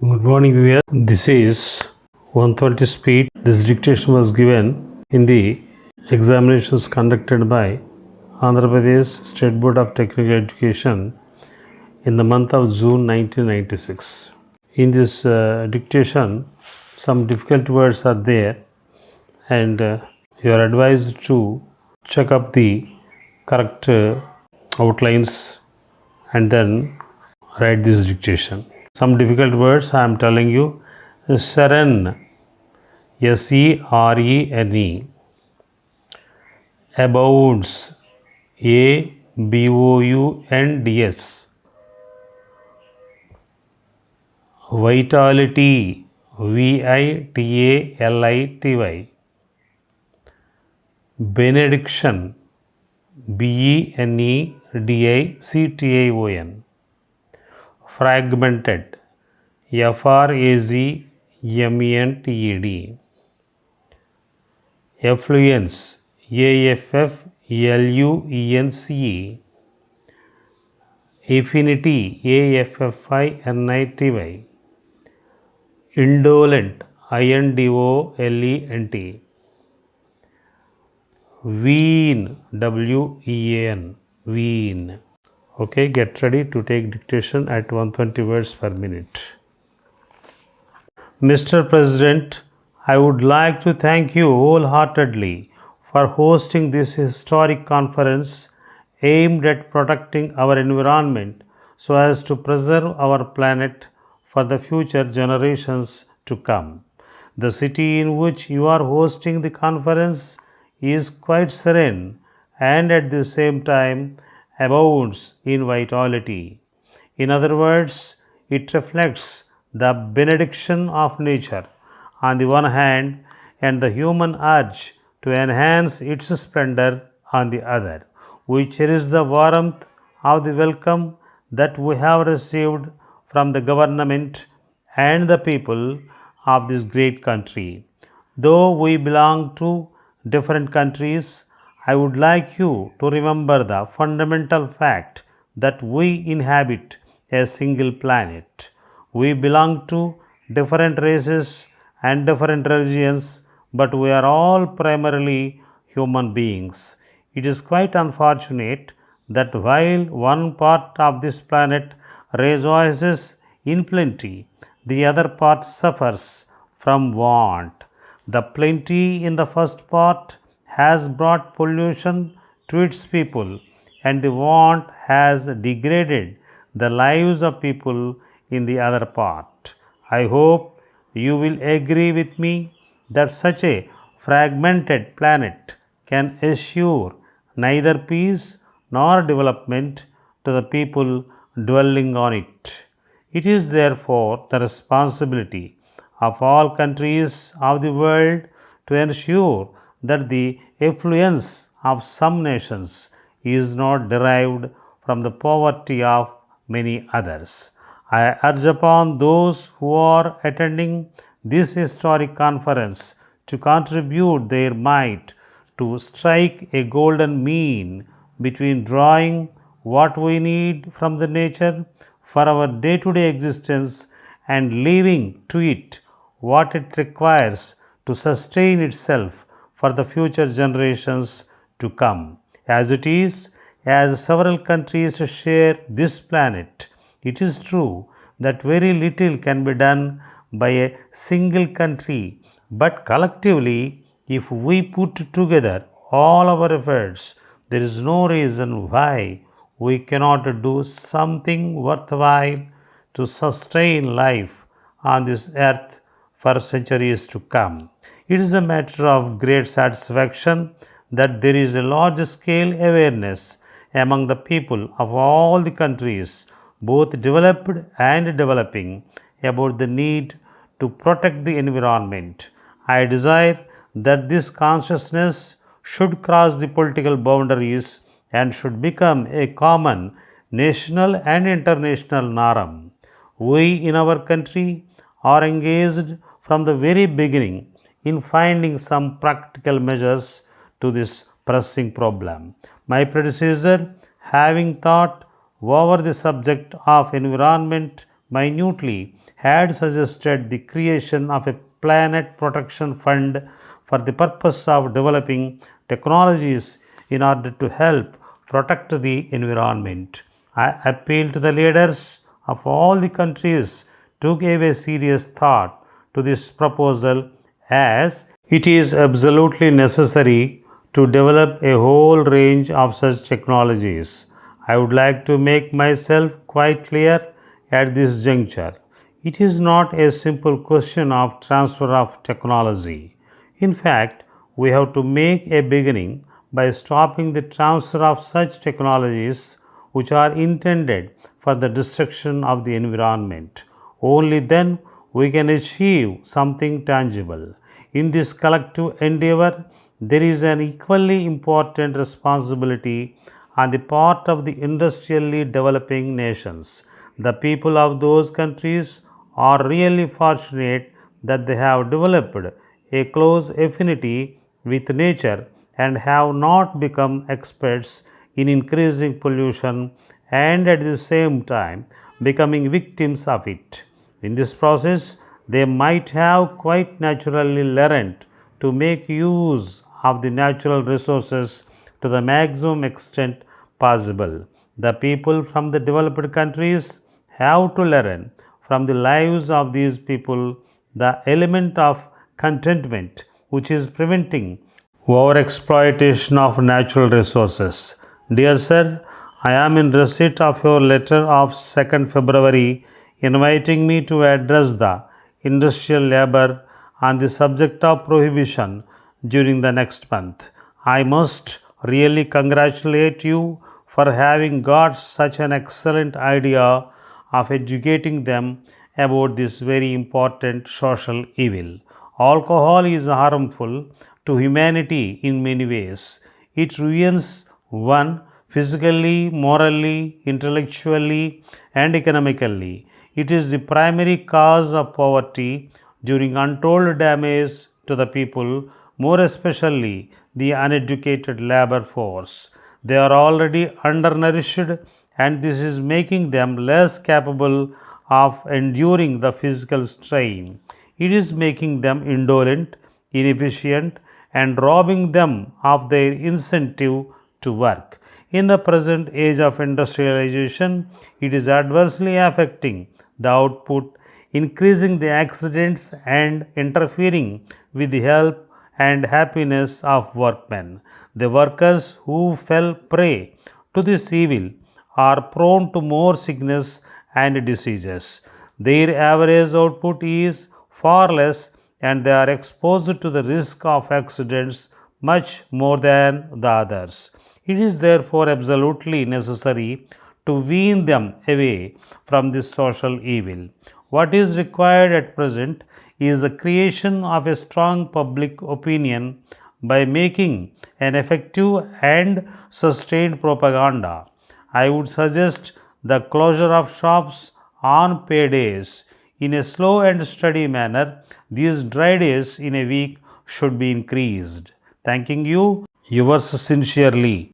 Good morning, viewers. This is 120 speed. This dictation was given in the examinations conducted by Andhra Pradesh State Board of Technical Education in the month of June 1996. In this dictation, some difficult words are there, and you are advised to check up the correct outlines and then write this dictation. Some difficult words I am telling you. Seren, Seren. Abounds, Abounds. Vitality, Vitality. Benediction, Benedictation. Fragmented, Fragmented. Affluence, Affluence. Affinity, Affinity. Indolent, Indolent. Wean, Wean. Wean. Okay, get ready to take dictation at 120 words per minute. Mr. President, I would like to thank you wholeheartedly for hosting this historic conference aimed at protecting our environment so as to preserve our planet for the future generations to come. The city in which you are hosting the conference is quite serene and at the same time abounds in vitality. In other words, it reflects the benediction of nature on the one hand and the human urge to enhance its splendor on the other. We cherish the warmth of the welcome that we have received from the government and the people of this great country. Though we belong to different countries, I would like you to remember the fundamental fact that we inhabit a single planet. We belong to different races and different religions, but we are all primarily human beings. It is quite unfortunate that while one part of this planet rejoices in plenty, the other part suffers from want. The plenty in the first part has brought pollution to its people, and the want has degraded the lives of people in the other part. I hope you will agree with me that such a fragmented planet can assure neither peace nor development to the people dwelling on it. It is therefore the responsibility of all countries of the world to ensure that the affluence of some nations is not derived from the poverty of many others. I urge upon those who are attending this historic conference to contribute their might to strike a golden mean between drawing what we need from the nature for our day-to-day existence and leaving to it what it requires to sustain itself for the future generations to come. As it is, as several countries share this planet, it is true that very little can be done by a single country, but collectively, if we put together all our efforts, there is no reason why we cannot do something worthwhile to sustain life on this earth for centuries to come. It is a matter of great satisfaction that there is a large scale awareness among the people of all the countries, both developed and developing, about the need to protect the environment. I desire that this consciousness should cross the political boundaries and should become a common national and international norm. We in our country are engaged from the very beginning in finding some practical measures to this pressing problem. My predecessor, having thought over the subject of environment minutely, had suggested the creation of a planet protection fund for the purpose of developing technologies in order to help protect the environment. I appeal to the leaders of all the countries to give a serious thought to this proposal, as it is absolutely necessary to develop a whole range of such technologies. I would like to make myself quite clear at this juncture. It is not a simple question of transfer of technology. In fact, we have to make a beginning by stopping the transfer of such technologies which are intended for the destruction of the environment. Only then we can achieve something tangible. In this collective endeavor, there is an equally important responsibility on the part of the industrially developing nations. The people of those countries are really fortunate that they have developed a close affinity with nature and have not become experts in increasing pollution and at the same time becoming victims of it. In this process, they might have quite naturally learned to make use of the natural resources to the maximum extent possible. The people from the developed countries have to learn from the lives of these people the element of contentment which is preventing overexploitation of natural resources. Dear sir, I am in receipt of your letter of 2nd February inviting me to address the industrial labor on the subject of prohibition during the next month. I must really congratulate you for having got such an excellent idea of educating them about this very important social evil. Alcohol is harmful to humanity in many ways. It ruins one physically, morally, intellectually, and economically. It is the primary cause of poverty, doing untold damage to the people, more especially the uneducated labor force. They are already undernourished, and this is making them less capable of enduring the physical strain. It is making them indolent, inefficient, and robbing them of their incentive to work. In the present age of industrialization, it is adversely affecting the output, increasing the accidents, and interfering with the health and happiness of workmen. The workers who fell prey to this evil are prone to more sickness and diseases. Their average output is far less and they are exposed to the risk of accidents much more than the others. It is therefore absolutely necessary to wean them away from this social evil. What is required at present is the creation of a strong public opinion by making an effective and sustained propaganda. I would suggest the closure of shops on pay days. In a slow and steady manner, these dry days in a week should be increased. Thanking you, yours sincerely.